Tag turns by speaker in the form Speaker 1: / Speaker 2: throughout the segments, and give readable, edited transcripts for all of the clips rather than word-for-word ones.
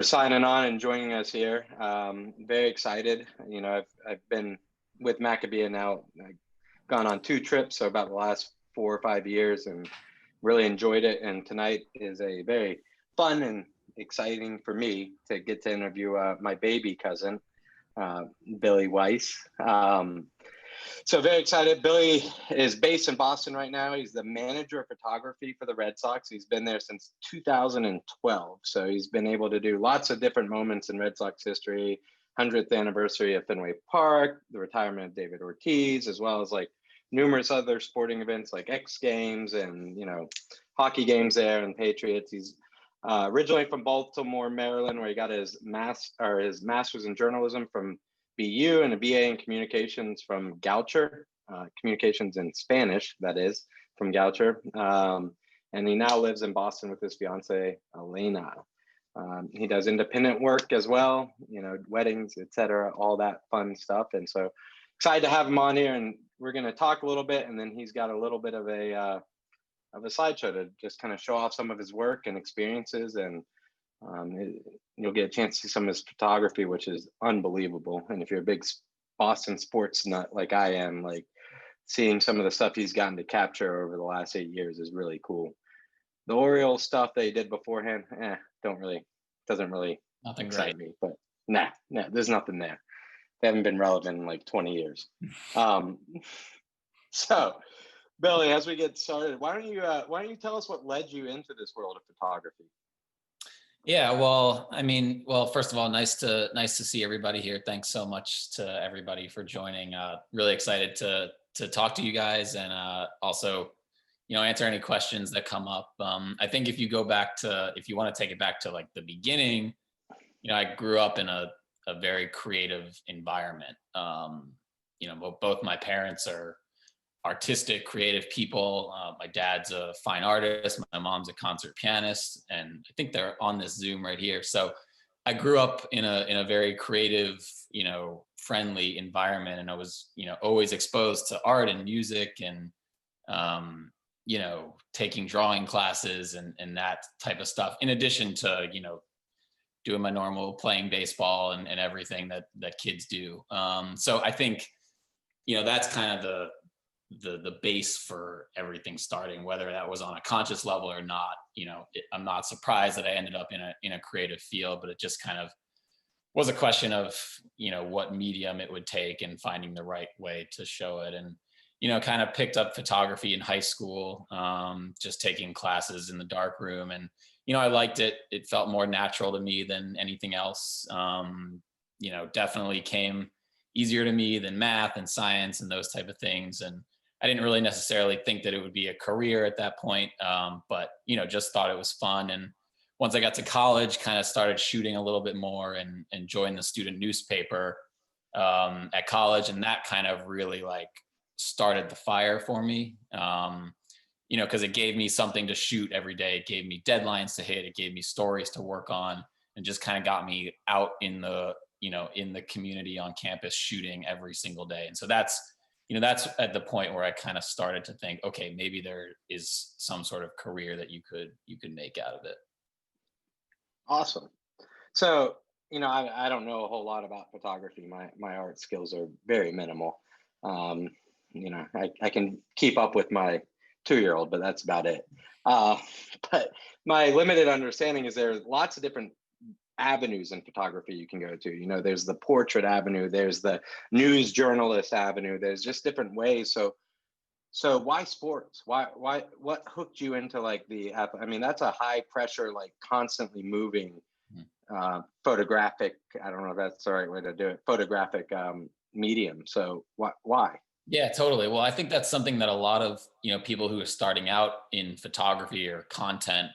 Speaker 1: signing on and joining us here. Very excited. I've been with Maccabea now. I've gone on 2 trips, so about the last 4 or 5 years, and really enjoyed it. And tonight is a very fun and exciting for me to get to interview my baby cousin, uh, Billie Weiss. So very excited. Billy is based in Boston right now. He's the manager of photography for the Red Sox. He's been there since 2012. So he's been able to do lots of different moments in Red Sox history. 100th anniversary of Fenway Park, the retirement of David Ortiz, as well as like numerous other sporting events like X Games and hockey games there and Patriots. He's originally from Baltimore, Maryland, where he got his master's in journalism from BU and a BA in communications from Goucher, communications in Spanish, that is, from Goucher. And he now lives in Boston with his fiance, Elena. He does independent work as well, weddings, etc., all that fun stuff. And so excited to have him on here, and we're going to talk a little bit, and then he's got a little bit of a slideshow to just kind of show off some of his work and experiences, and you'll get a chance to see some of his photography, which is unbelievable. And if you're a big Boston sports nut like I am, like seeing some of the stuff he's gotten to capture over the last 8 years is really cool. The Orioles stuff that he did beforehand, doesn't really
Speaker 2: Nothing
Speaker 1: excite
Speaker 2: great.
Speaker 1: me. But nah, there's nothing there. They haven't been relevant in like 20 years. So, Billy, as we get started, why don't you tell us what led you into this world of photography?
Speaker 2: Yeah, first of all, nice to see everybody here. Thanks so much to everybody for joining. Really excited to talk to you guys, and also, answer any questions that come up. I think if you want to take it back to like the beginning, I grew up in a very creative environment. Both my parents are artistic, creative people. My dad's a fine artist. My mom's a concert pianist, and I think they're on this Zoom right here. So I grew up in a very creative, friendly environment, and I was, always exposed to art and music and, taking drawing classes and that type of stuff. In addition to, doing my normal playing baseball and everything that kids do. So I think, that's kind of the base for everything starting, whether that was on a conscious level or not. I'm not surprised that I ended up in a creative field, but it just kind of was a question of, what medium it would take and finding the right way to show it. And, kind of picked up photography in high school, just taking classes in the dark room. And, I liked it. It felt more natural to me than anything else. Definitely came easier to me than math and science and those type of things. And I didn't really necessarily think that it would be a career at that point, but just thought it was fun. And once I got to college, kind of started shooting a little bit more and joined the student newspaper at college, and that kind of really like started the fire for me. Because it gave me something to shoot every day. It gave me deadlines to hit. It gave me stories to work on, and just kind of got me out in the community on campus shooting every single day. And so that's at the point where I kind of started to think, okay, maybe there is some sort of career that you could make out of it.
Speaker 1: Awesome. So, I don't know a whole lot about photography. My art skills are very minimal. I can keep up with my 2-year-old, but that's about it. But my limited understanding is there's lots of different avenues in photography you can go to. There's the portrait avenue, there's the news journalist avenue, there's just different ways. So why sports? Why what hooked you into like that's a high pressure, like constantly moving photographic, I don't know if that's the right way to do it, photographic medium. So why?
Speaker 2: Yeah, totally. Well, I think that's something that a lot of, people who are starting out in photography or content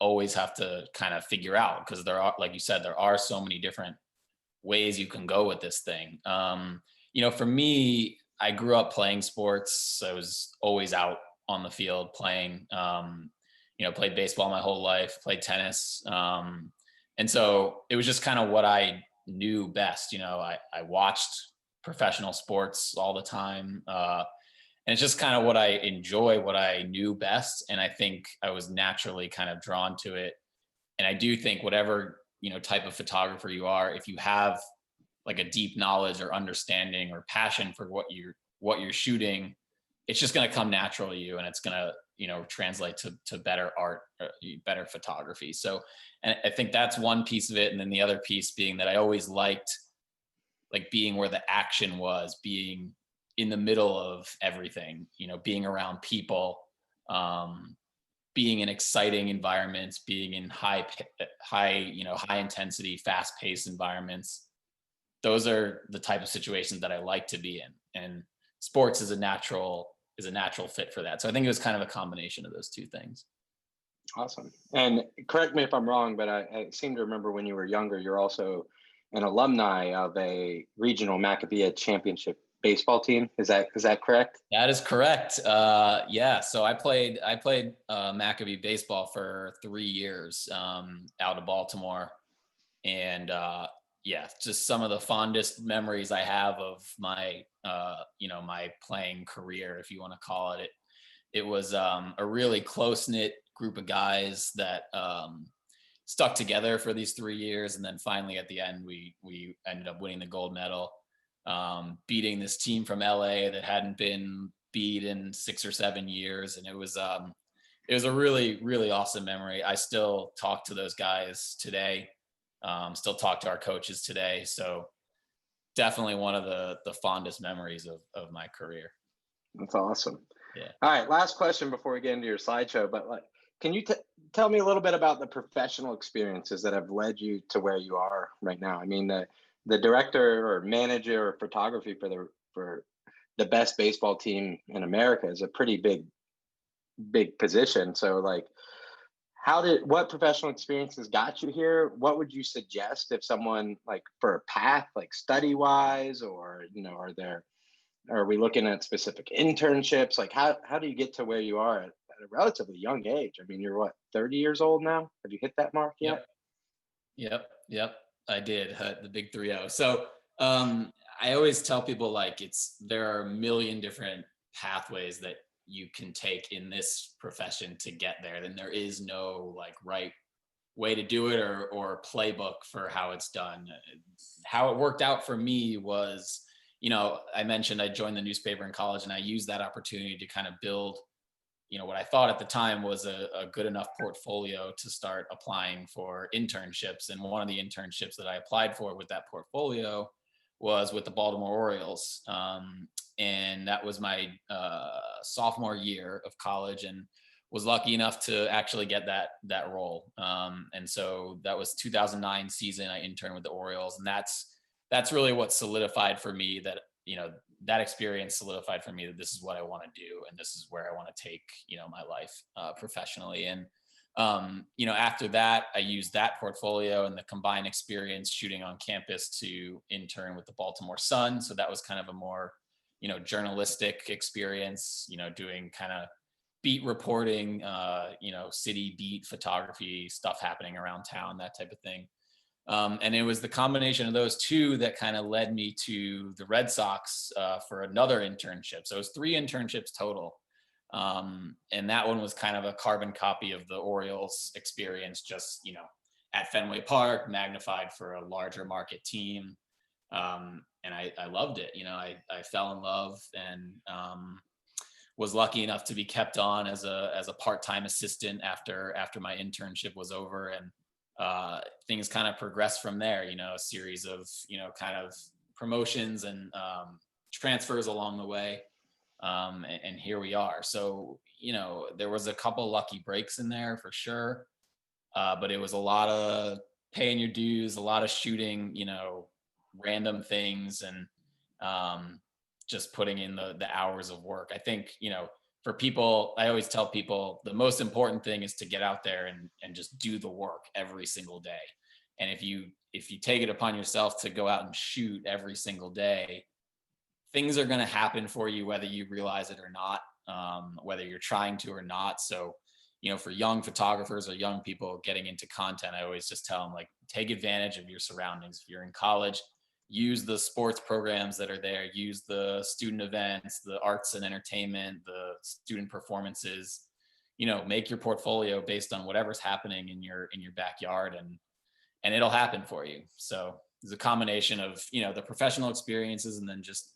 Speaker 2: always have to kind of figure out, because there are, like you said, there are so many different ways you can go with this thing. For me, I grew up playing sports. I was always out on the field playing, played baseball my whole life, played tennis. And so it was just kind of what I knew best. I watched professional sports all the time. And it's just kind of what I enjoy, what I knew best. And I think I was naturally kind of drawn to it. And I do think whatever type of photographer you are, if you have like a deep knowledge or understanding or passion for what you're shooting, it's just going to come natural to you, and it's going to translate to better art, better photography. So, and I think that's one piece of it. And then the other piece being that I always liked like being where the action was, being in the middle of everything, being around people, um, being in exciting environments, being in high intensity, fast paced environments. Those are the type of situations that I like to be in. And sports is a natural fit for that. So I think it was kind of a combination of those two things.
Speaker 1: Awesome. And correct me if I'm wrong, but I seem to remember when you were younger, you're also an alumni of a regional Maccabea championship baseball team. Is that correct?
Speaker 2: That is correct. Yeah. So I played Maccabee baseball for 3 years out of Baltimore, and yeah, just some of the fondest memories I have of my my playing career, if you want to call it. It was a really close knit group of guys that stuck together for these 3 years, and then finally at the end we ended up winning the gold medal, beating this team from LA that hadn't been beat in 6 or 7 years, and it was a really really awesome memory. I still talk to those guys today, still talk to our coaches today, so definitely one of the fondest memories of my career.
Speaker 1: That's awesome.
Speaker 2: Yeah.
Speaker 1: All right, last question before we get into your slideshow. But like, can you tell me a little bit about the professional experiences that have led you to where you are right now? I mean, the director or manager or photography for the best baseball team in America is a pretty big position. So like, what professional experiences got you here? What would you suggest if someone like for a path, like study wise, or are we looking at specific internships? Like how do you get to where you are at a relatively young age? I mean, you're what, 30 years old now? Have you hit that mark yet?
Speaker 2: Yep. Yep. I did, the big 3-0. So I always tell people like there are a million different pathways that you can take in this profession to get there. Then there is no like right way to do it or playbook for how it's done. How it worked out for me was, I mentioned I joined the newspaper in college, and I used that opportunity to kind of build, what I thought at the time was a good enough portfolio to start applying for internships. And one of the internships that I applied for with that portfolio was with the Baltimore Orioles. And that was my sophomore year of college, and was lucky enough to actually get that role. And so that was 2009 season. I interned with the Orioles, and that's really what solidified for me that, that experience solidified for me that this is what I want to do, and this is where I want to take, my life professionally. And after that, I used that portfolio and the combined experience shooting on campus to intern with the Baltimore Sun. So that was kind of a more, journalistic experience, doing kind of beat reporting, city beat photography, stuff happening around town, that type of thing. And it was the combination of those two that kind of led me to the Red Sox for another internship. So it was 3 internships total. And that one was kind of a carbon copy of the Orioles experience, just, at Fenway Park, magnified for a larger market team. And I loved it. I fell in love, and was lucky enough to be kept on as a part-time assistant after my internship was over. And things kind of progressed from there, a series of, kind of promotions and transfers along the way. And here we are. So, there was a couple lucky breaks in there for sure. But it was a lot of paying your dues, a lot of shooting, random things, and just putting in the hours of work. I think, for people, I always tell people the most important thing is to get out there and just do the work every single day. And if you take it upon yourself to go out and shoot every single day, things are going to happen for you, whether you realize it or not, whether you're trying to or not. So, for young photographers or young people getting into content, I always just tell them, like, take advantage of your surroundings. If you're in college, use the sports programs that are there, use the student events, the arts and entertainment, the student performances, make your portfolio based on whatever's happening in your backyard. and it'll happen for you. So it's a combination of, the professional experiences and then just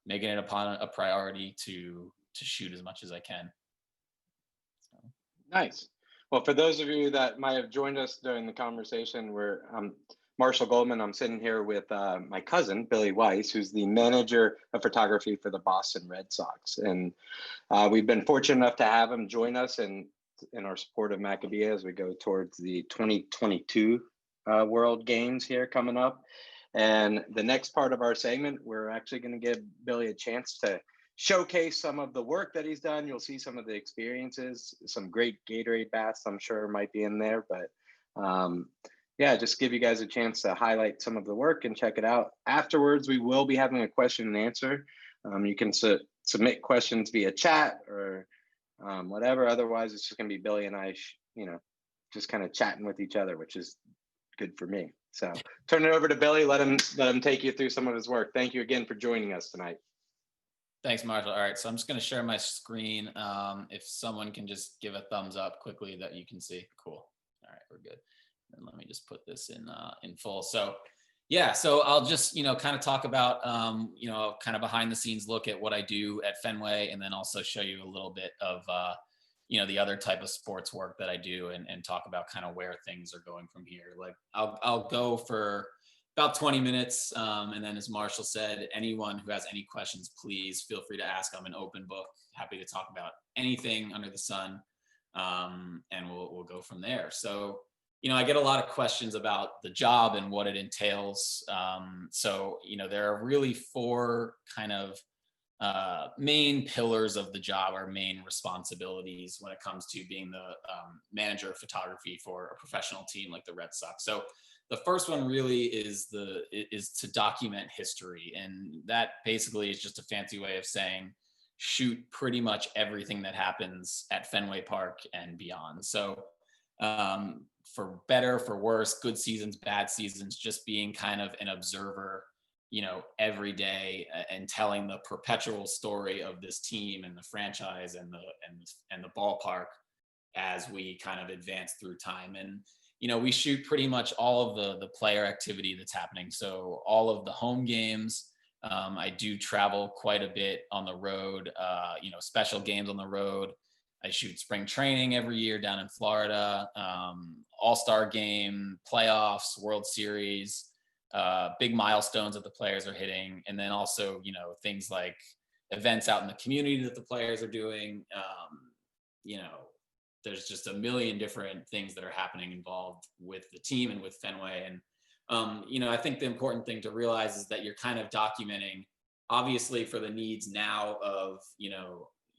Speaker 2: making it upon a priority to shoot as much as I can.
Speaker 1: Nice. Well, for those of you that might have joined us during the conversation, Marshall Goldman. I'm sitting here with my cousin, Billie Weiss, who's the manager of photography for the Boston Red Sox. And we've been fortunate enough to have him join us in our support of Maccabee as we go towards the 2022 World Games here coming up. And the next part of our segment, we're actually going to give Billy a chance to showcase some of the work that he's done. You'll see some of the experiences, some great Gatorade baths I'm sure might be in there, but yeah, just give you guys a chance to highlight some of the work and check it out. Afterwards, we will be having a question and answer. You can submit questions via chat or whatever. Otherwise, it's just going to be Billy and I, just kind of chatting with each other, which is good for me. So turn it over to Billy. Let him take you through some of his work. Thank you again for joining us tonight.
Speaker 2: Thanks, Marshall. All right, so I'm just going to share my screen. If someone can just give a thumbs up quickly that you can see. Cool. All right, we're good. And let me just put this in full. So yeah, so I'll just, kind of talk about, kind of behind the scenes look at what I do at Fenway, and then also show you a little bit of, the other type of sports work that I do, and talk about kind of where things are going from here. Like I'll go for about 20 minutes. And then as Marshall said, anyone who has any questions, please feel free to ask. I'm an open book, happy to talk about anything under the sun. And we'll go from there. So, I get a lot of questions about the job and what it entails. So, there are really four kind of main pillars of the job, or main responsibilities when it comes to being the manager of photography for a professional team like the Red Sox. So the first one really is to document history. And that basically is just a fancy way of saying shoot pretty much everything that happens at Fenway Park and beyond. So for better, for worse, good seasons, bad seasons, just being kind of an observer, every day, and telling the perpetual story of this team and the franchise and the ballpark as we kind of advance through time. And we shoot pretty much all of the player activity that's happening. So all of the home games, I do travel quite a bit on the road, special games on the road. I shoot spring training every year down in Florida, all-star game, playoffs, World Series, big milestones that the players are hitting. And then also, things like events out in the community that the players are doing. There's just a million different things that are happening involved with the team and with Fenway. And, I think the important thing to realize is that you're kind of documenting, obviously, for the needs now of,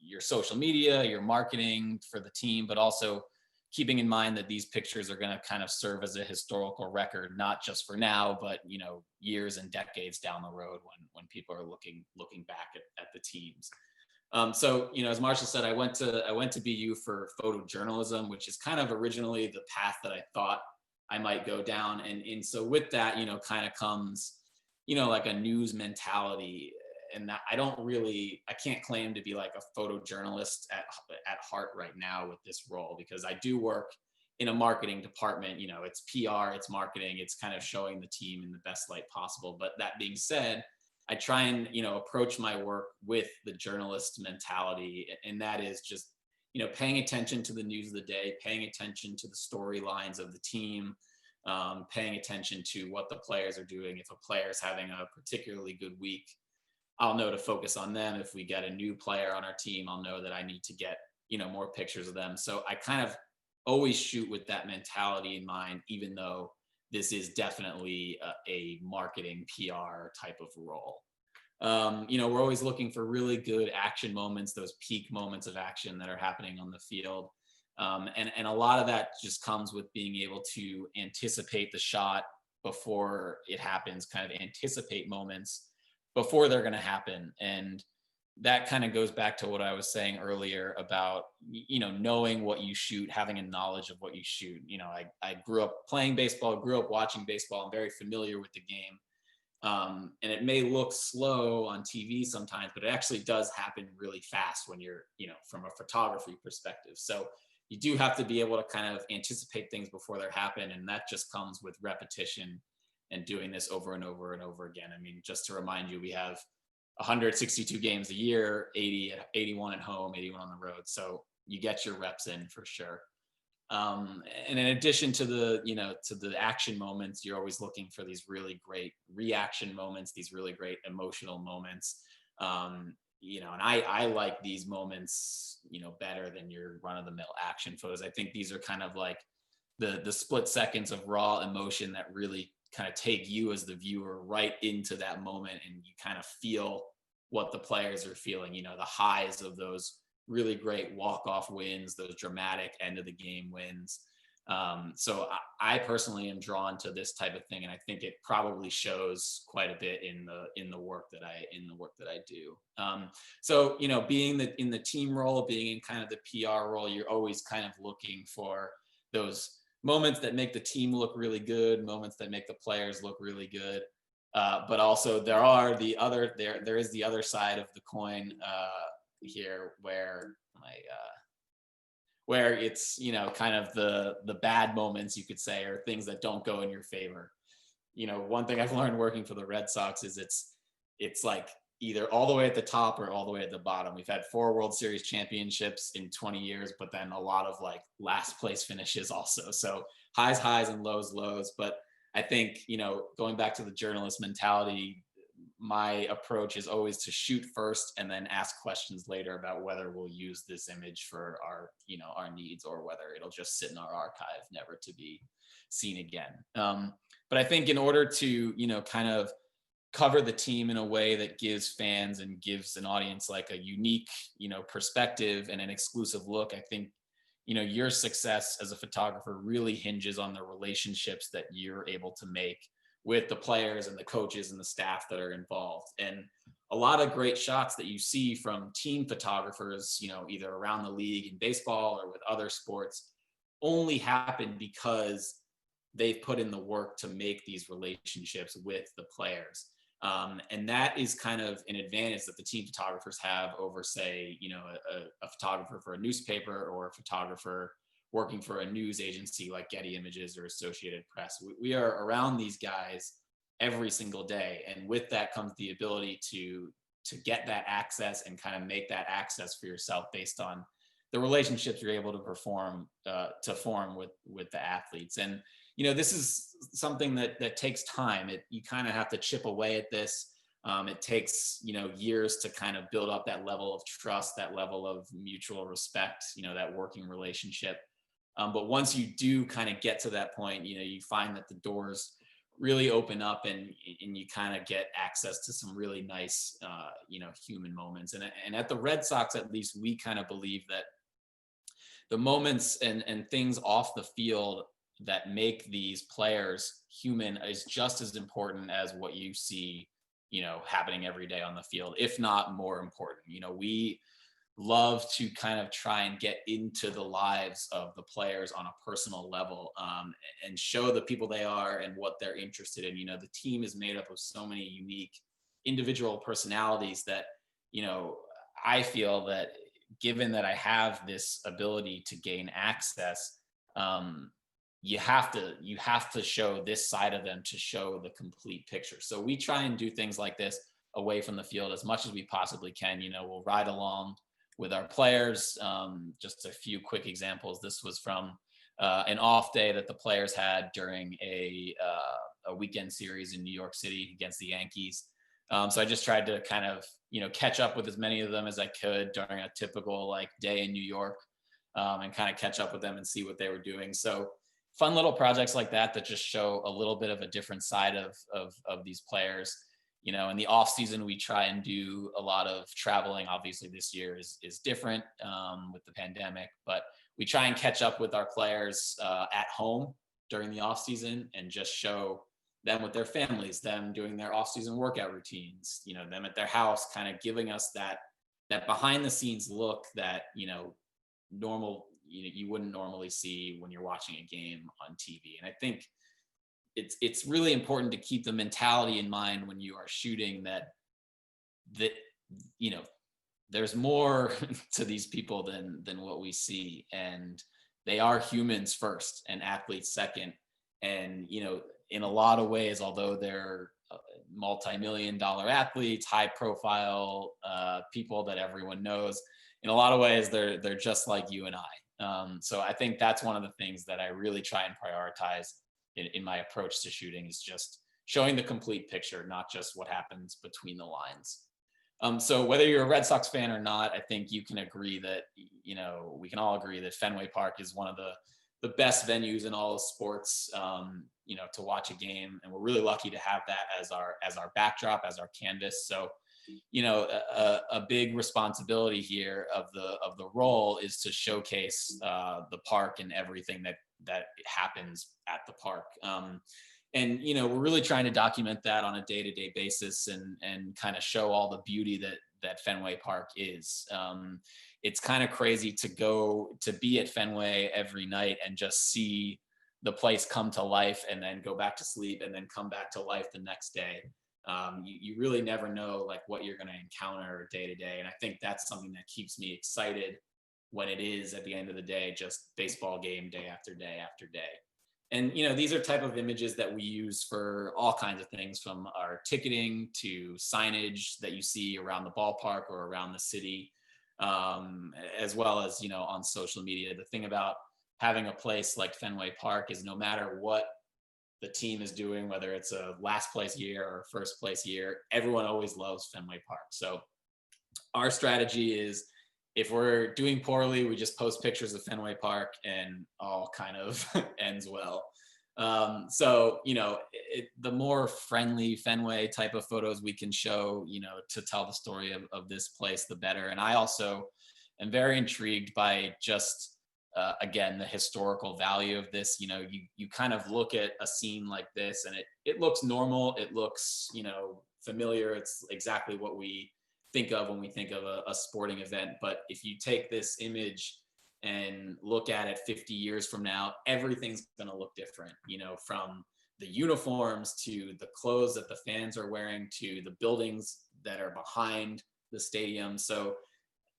Speaker 2: your social media, your marketing for the team, but also keeping in mind that these pictures are going to kind of serve as a historical record, not just for now, but, years and decades down the road when people are looking back at the teams. So, as Marshall said, I went to BU for photojournalism, which is kind of originally the path that I thought I might go down. And so with that, kind of comes, like a news mentality. And that I can't claim to be like a photojournalist at heart right now with this role, because I do work in a marketing department. It's PR, it's marketing, it's kind of showing the team in the best light possible. But that being said, I try and, approach my work with the journalist mentality. And that is just, paying attention to the news of the day, paying attention to the storylines of the team, paying attention to what the players are doing. If a player is having a particularly good week, I'll know to focus on them. If we get a new player on our team, I'll know that I need to get, more pictures of them. So I kind of always shoot with that mentality in mind, even though this is definitely a marketing PR type of role. We're always looking for really good action moments, those peak moments of action that are happening on the field. And a lot of that just comes with being able to anticipate the shot before it happens, kind of anticipate moments before they're going to happen. And that kind of goes back to what I was saying earlier about, knowing what you shoot, having a knowledge of what you shoot. I grew up playing baseball, grew up watching baseball. I'm very familiar with the game. And it may look slow on TV sometimes, but it actually does happen really fast when you're, from a photography perspective. So you do have to be able to kind of anticipate things before they happen. And that just comes with repetition and doing this over and over and over again. I mean, just to remind you, we have 162 games a year, 81 at home, 81 on the road. So you get your reps in for sure. And in addition to to the action moments, you're always looking for these really great reaction moments, these really great emotional moments. And I like these moments, better than your run of the mill action photos. I think these are kind of like the split seconds of raw emotion that really kind of take you as the viewer right into that moment, and you kind of feel what the players are feeling, the highs of those really great walk-off wins, those dramatic end of the game wins. So I personally am drawn to this type of thing, and I think it probably shows quite a bit in the work that I do. So being in the team role, being in kind of the PR role, you're always kind of looking for those moments that make the team look really good, moments that make the players look really good. But also there is the other side of the coin here where it's kind of the bad moments, you could say, or things that don't go in your favor. One thing I've learned working for the Red Sox is it's like either all the way at the top or all the way at the bottom. We've had 4 World Series championships in 20 years, but then a lot of like last place finishes also. So highs and lows. But I think, going back to the journalist mentality, my approach is always to shoot first and then ask questions later about whether we'll use this image for our needs, or whether it'll just sit in our archive, never to be seen again. But I think in order to, kind of cover the team in a way that gives fans and gives an audience like a unique, perspective and an exclusive look, I think, your success as a photographer really hinges on the relationships that you're able to make with the players and the coaches and the staff that are involved. And a lot of great shots that you see from team photographers, either around the league in baseball or with other sports, only happen because they've put in the work to make these relationships with the players. And that is kind of an advantage that the team photographers have over, say, a photographer for a newspaper, or a photographer working for a news agency like Getty Images or Associated Press. We are around these guys every single day. And with that comes the ability to get that access and kind of make that access for yourself based on the relationships you're able to form with the athletes. And, this is something that takes time. You kind of have to chip away at this. It takes, years to kind of build up that level of trust, that level of mutual respect, that working relationship. But once you do kind of get to that point, you find that the doors really open up, and you kind of get access to some really nice, human moments. And at the Red Sox, at least, we kind of believe that the moments and things off the field that make these players human is just as important as what you see, happening every day on the field, if not more important. We love to kind of try and get into the lives of the players on a personal level, and show the people they are and what they're interested in. The team is made up of so many unique individual personalities that, I feel that, given that I have this ability to gain access, you have to show this side of them to show the complete picture. So we try and do things like this away from the field as much as we possibly can. We'll ride along with our players. Just a few quick examples. This was from an off day that the players had during a weekend series in New York City against the Yankees. So I just tried to kind of, catch up with as many of them as I could during a typical day in New York, and kind of catch up with them and see what they were doing. So fun little projects like that just show a little bit of a different side of these players. In the off season, we try and do a lot of traveling. Obviously this year is different with the pandemic, but we try and catch up with our players at home during the off season and just show them with their families, them doing their off season workout routines, them at their house, kind of giving us that behind the scenes look that, you wouldn't normally see when you're watching a game on TV. And I think it's really important to keep the mentality in mind when you are shooting that there's more to these people than what we see. And they are humans first and athletes second. And, in a lot of ways, although they're multi-million dollar athletes, high profile people that everyone knows, in a lot of ways, they're just like you and I. So I think that's one of the things that I really try and prioritize in my approach to shooting, is just showing the complete picture, not just what happens between the lines. So whether you're a Red Sox fan or not, I think you can agree that, we can all agree that Fenway Park is one of the best venues in all of sports, to watch a game. And we're really lucky to have that as our backdrop, as our canvas. So, a big responsibility here of the role is to showcase the park and everything that happens at the park. And we're really trying to document that on a day-to-day basis, and kind of show all the beauty that Fenway Park is. It's kind of crazy to go to be at Fenway every night and just see the place come to life, and then go back to sleep, and then come back to life the next day. You really never know like what you're going to encounter day to day, and I think that's something that keeps me excited when it is, at the end of the day, just baseball game day after day after day. And these are type of images that we use for all kinds of things, from our ticketing to signage that you see around the ballpark or around the city, as well as on social media. The thing about having a place like Fenway Park is, no matter what the team is doing, whether it's a last place year or first place year, everyone always loves Fenway Park. So our strategy is, if we're doing poorly, we just post pictures of Fenway Park, and all kind of ends well. So, the more friendly Fenway type of photos we can show, to tell the story of this place, the better. And I also am very intrigued by just, again, the historical value of this. You kind of look at a scene like this, and it looks normal. It looks, familiar. It's exactly what we think of when we think of a sporting event. But if you take this image and look at it 50 years from now, everything's going to look different, from the uniforms to the clothes that the fans are wearing to the buildings that are behind the stadium. So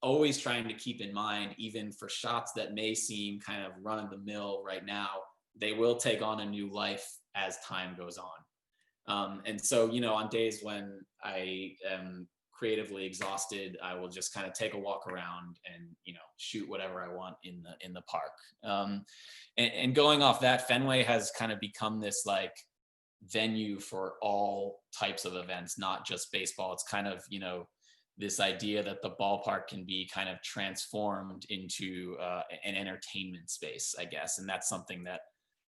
Speaker 2: always trying to keep in mind, even for shots that may seem kind of run of the mill right now, they will take on a new life as time goes on. And so, on days when I am creatively exhausted, I will just kind of take a walk around and shoot whatever I want in the park. And going off that, Fenway has kind of become this like venue for all types of events, not just baseball. It's kind of this idea that the ballpark can be kind of transformed into an entertainment space, I guess. And that's something that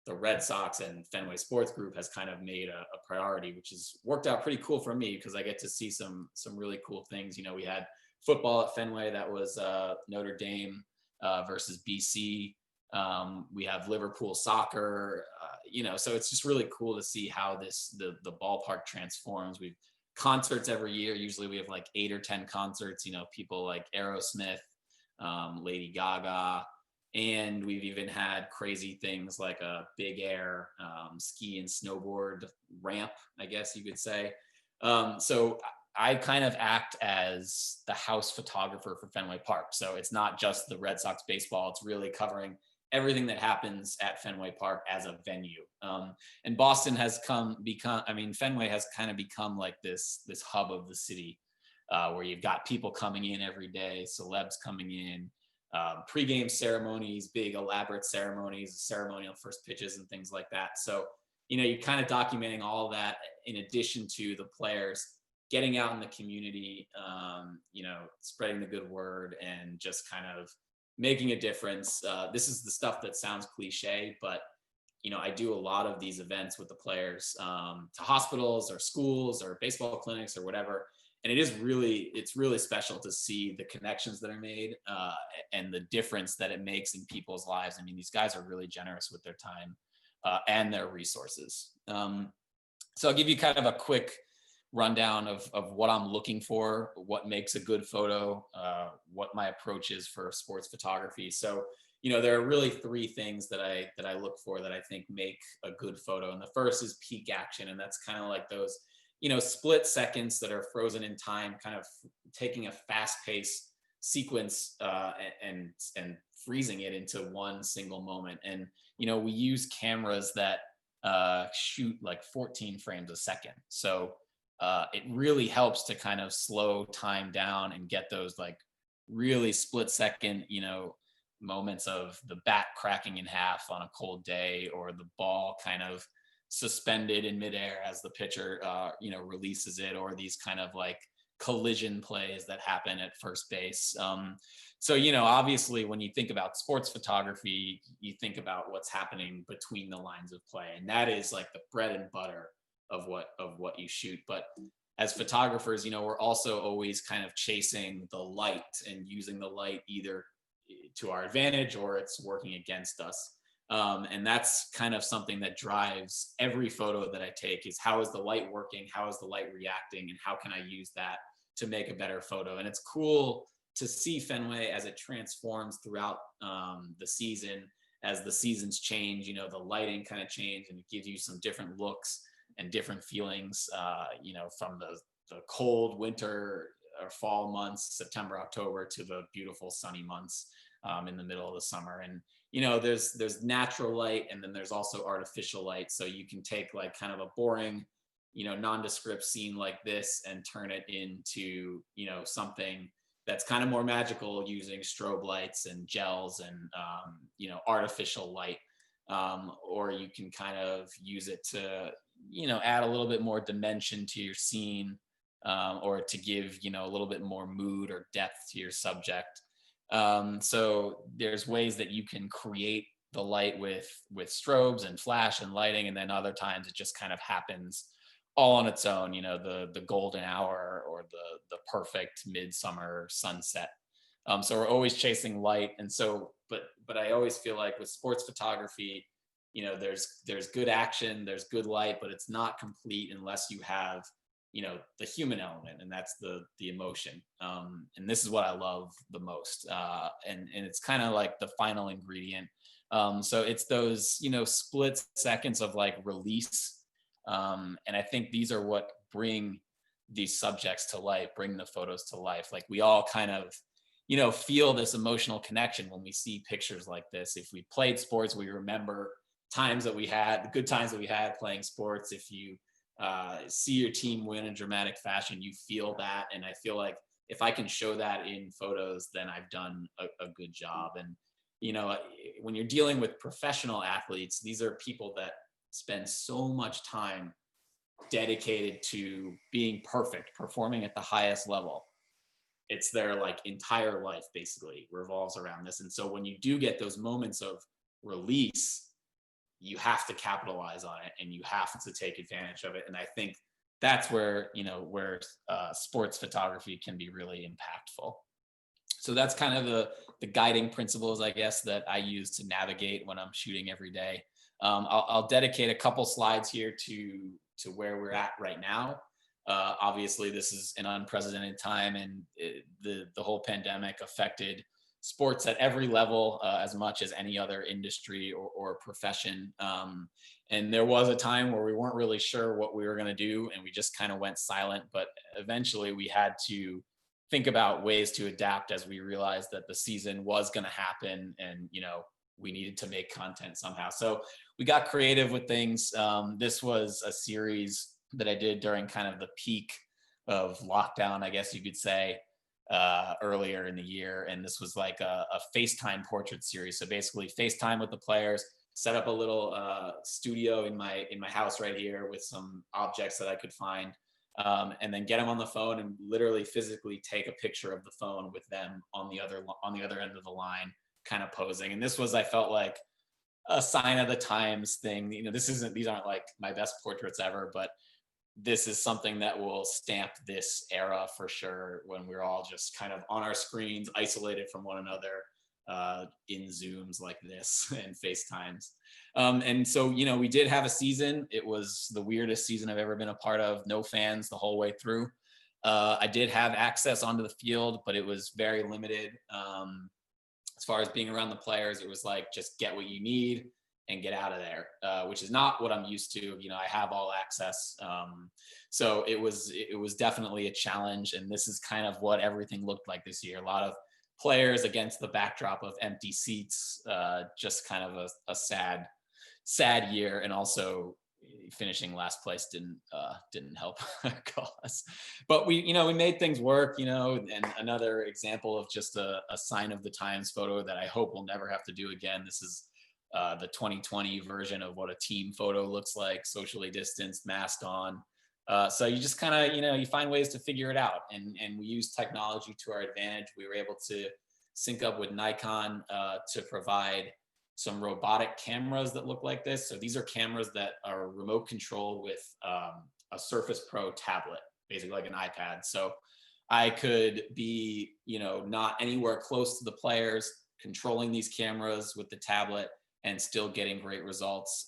Speaker 2: the Red Sox and Fenway Sports Group has kind of made a priority, which has worked out pretty cool for me, because I get to see some really cool things. We had football at Fenway that was Notre Dame versus BC. We have Liverpool soccer, so it's just really cool to see how the ballpark transforms. We've concerts every year. Usually we have like 8 or 10 concerts, people like Aerosmith, Lady Gaga. And we've even had crazy things like a big air ski and snowboard ramp, I guess you could say. So I kind of act as the house photographer for Fenway Park. So it's not just the Red Sox baseball, it's really covering everything that happens at Fenway Park as a venue. And Boston has Fenway has kind of become like this hub of the city, where you've got people coming in every day, celebs coming in, pre-game ceremonies, big elaborate ceremonies, ceremonial first pitches and things like that. So, you're kind of documenting all of that, in addition to the players getting out in the community, spreading the good word and just kind of making a difference. This is the stuff that sounds cliche, but I do a lot of these events with the players, to hospitals or schools or baseball clinics or whatever. And it's really special to see the connections that are made, and the difference that it makes in people's lives. I mean, these guys are really generous with their time and their resources. So I'll give you kind of a quick rundown of what I'm looking for, what makes a good photo, what my approach is for sports photography. So, there are really 3 things that I look for that I think make a good photo. And the first is peak action. And that's kind of like those split seconds that are frozen in time, kind of taking a fast paced sequence and freezing it into one single moment. And we use cameras that shoot like 14 frames a second, so it really helps to kind of slow time down and get those like really split second, moments of the bat cracking in half on a cold day, or the ball kind of suspended in midair as the pitcher, releases it, or these kind of like collision plays that happen at first base. So, obviously, when you think about sports photography, you think about what's happening between the lines of play, and that is like the bread and butter of what you shoot. But as photographers, we're also always kind of chasing the light and using the light either to our advantage or it's working against us. And that's kind of something that drives every photo that I take, is how is the light working? How is the light reacting? And how can I use that to make a better photo? And it's cool to see Fenway as it transforms throughout the season. As the seasons change, the lighting kind of change, and it gives you some different looks and different feelings, from the cold winter or fall months, September, October, to the beautiful sunny months in the middle of the summer. And there's natural light, and then there's also artificial light. So you can take like kind of a boring, nondescript scene like this and turn it into, something that's kind of more magical using strobe lights and gels and, artificial light. Or you can kind of use it to, add a little bit more dimension to your scene, or to give, a little bit more mood or depth to your subject. So there's ways that you can create the light with strobes and flash and lighting, and then other times it just kind of happens all on its own, the golden hour or the perfect midsummer sunset. So we're always chasing light. And so, but I always feel like with sports photography, there's good action, there's good light, but it's not complete unless you have, the human element, and that's the emotion. And this is what I love the most. And it's kind of like the final ingredient. So it's those, split seconds of like release. And I think these are what bring these subjects to life, bring the photos to life. Like we all kind of, feel this emotional connection when we see pictures like this. If we played sports, we remember times that we had, the good times that we had playing sports. If you see your team win in dramatic fashion, you feel that. And I feel like if I can show that in photos, then I've done a good job. And, when you're dealing with professional athletes, these are people that spend so much time dedicated to being perfect, performing at the highest level. It's their like entire life basically revolves around this. And so when you do get those moments of release, you have to capitalize on it and you have to take advantage of it. And I think that's where, sports photography can be really impactful. So that's kind of the guiding principles, I guess, that I use to navigate when I'm shooting every day. I'll dedicate a couple slides here to where we're at right now. Obviously, this is an unprecedented time, and the whole pandemic affected sports at every level as much as any other industry or profession. And there was a time where we weren't really sure what we were going to do, and we just kind of went silent. But eventually, we had to think about ways to adapt as we realized that the season was going to happen, and we needed to make content somehow. So we got creative with things. This was a series that I did during kind of the peak of lockdown, I guess you could say, earlier in the year. And this was like a FaceTime portrait series. So basically FaceTime with the players, set up a little studio in my house right here with some objects that I could find. And then get them on the phone and literally physically take a picture of the phone with them on the other end of the line, kind of posing. And this was, I felt like, a sign of the times thing. These aren't like my best portraits ever, but this is something that will stamp this era for sure, when we're all just kind of on our screens, isolated from one another, in Zooms like this and FaceTimes. And so, we did have a season. It was the weirdest season I've ever been a part of. No fans the whole way through. I did have access onto the field, but it was very limited. As far as being around the players, it was like, just get what you need and get out of there, which is not what I'm used to. I have all access. So it was definitely a challenge. And this is kind of what everything looked like this year. A lot of players against the backdrop of empty seats. Just kind of a sad year, and also finishing last place didn't help our cause. But we made things work, and another example of just a sign of the times photo that I hope we'll never have to do again. This is the 2020 version of what a team photo looks like, socially distanced, masked on. So you just kind of, you find ways to figure it out. And we use technology to our advantage. We were able to sync up with Nikon to provide some robotic cameras that look like this. So these are cameras that are remote controlled with a Surface Pro tablet, basically like an iPad. So I could be, not anywhere close to the players, controlling these cameras with the tablet and still getting great results.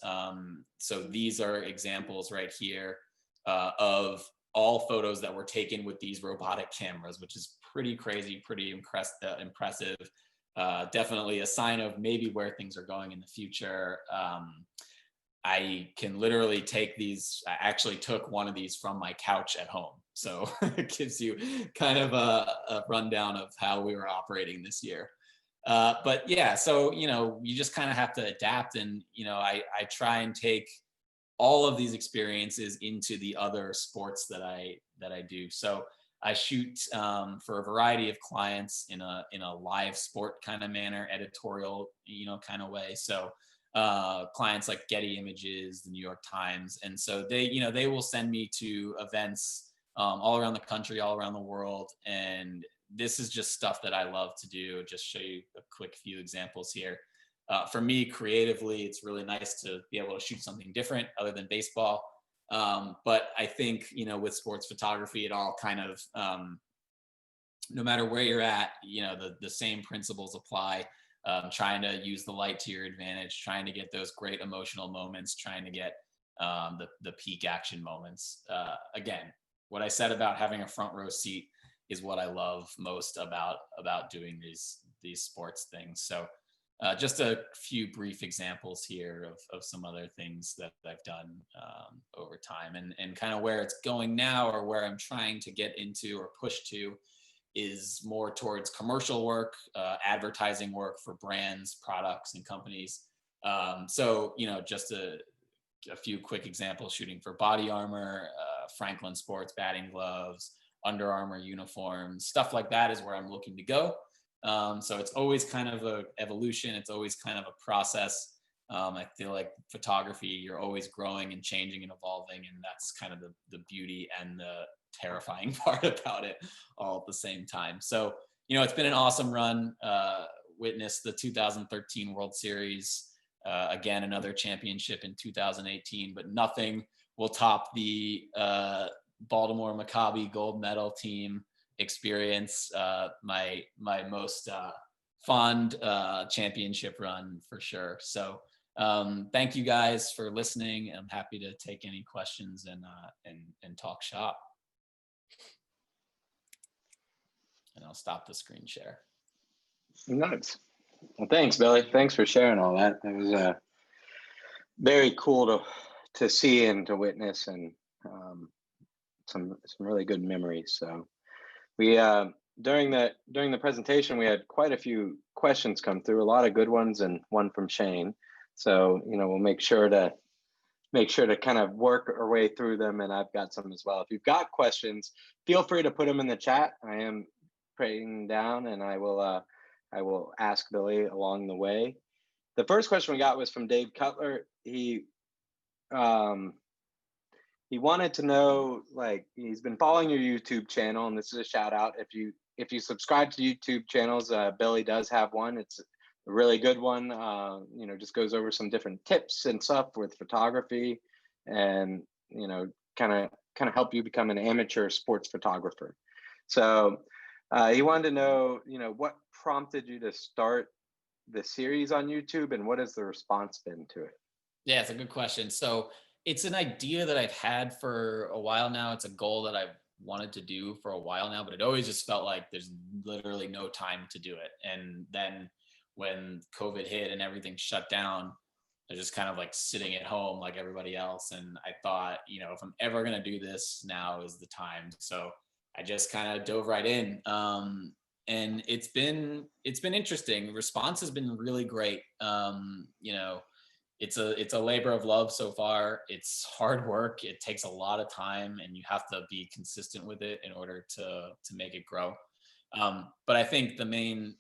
Speaker 2: So these are examples right here of all photos that were taken with these robotic cameras, which is pretty crazy, pretty impressive. Definitely a sign of maybe where things are going in the future. I can literally take these. I actually took one of these from my couch at home. So it gives you kind of a rundown of how we were operating this year. But yeah, so, you just kind of have to adapt. And, I try and take all of these experiences into the other sports that I do. So I shoot for a variety of clients in a live sport kind of manner, editorial, kind of way. So clients like Getty Images, the New York Times, and so they will send me to events all around the country, all around the world, and this is just stuff that I love to do. Just show you a quick few examples here. For me, creatively, it's really nice to be able to shoot something different other than baseball. But I think, with sports photography, it all kind of, no matter where you're at, the same principles apply. Trying to use the light to your advantage, trying to get those great emotional moments, trying to get the peak action moments. Again, what I said about having a front row seat is what I love most about doing these sports things. So just a few brief examples here of some other things that I've done over time, and kind of where it's going now, or where I'm trying to get into or push to, is more towards commercial work, advertising work for brands, products, and companies. So, just a few quick examples: shooting for Body Armor, Franklin Sports batting gloves, Under Armour uniforms, stuff like that is where I'm looking to go. So it's always kind of a evolution. It's always kind of a process. I feel like photography, you're always growing and changing and evolving, and that's kind of the beauty and the terrifying part about it all at the same time. So, it's been an awesome run. Witnessed the 2013 World Series, again, another championship in 2018, but nothing will top the Baltimore Maccabi gold medal team experience. My most fond championship run for sure. So thank you guys for listening. I'm happy to take any questions and talk shop. And I'll stop the screen share.
Speaker 1: Nice. Well, thanks, Billy. Thanks for sharing all that. That was very cool to see and to witness, and some really good memories. So we during the presentation, we had quite a few questions come through, a lot of good ones, and one from Shane. So we'll make sure to kind of work our way through them, and I've got some as well. If you've got questions, feel free to put them in the chat. I am writing down, and I will ask Billy along the way. The first question we got was from Dave Cutler. He wanted to know, like, he's been following your YouTube channel, and this is a shout out. If you subscribe to YouTube channels, Billy does have one. It's a really good one. Just goes over some different tips and stuff with photography, and kind of help you become an amateur sports photographer. So he wanted to know, what prompted you to start the series on YouTube, and what has the response been to it?
Speaker 2: Yeah, it's a good question. So it's an idea that I've had for a while now. It's a goal that I've wanted to do for a while now, but it always just felt like there's literally no time to do it. And then when COVID hit and everything shut down, I was just kind of like sitting at home like everybody else. And I thought, if I'm ever going to do this, now is the time. So I just kind of dove right in. And it's been interesting. Response has been really great. It's a labor of love so far. It's hard work. It takes a lot of time, and you have to be consistent with it in order to make it grow. But I think the main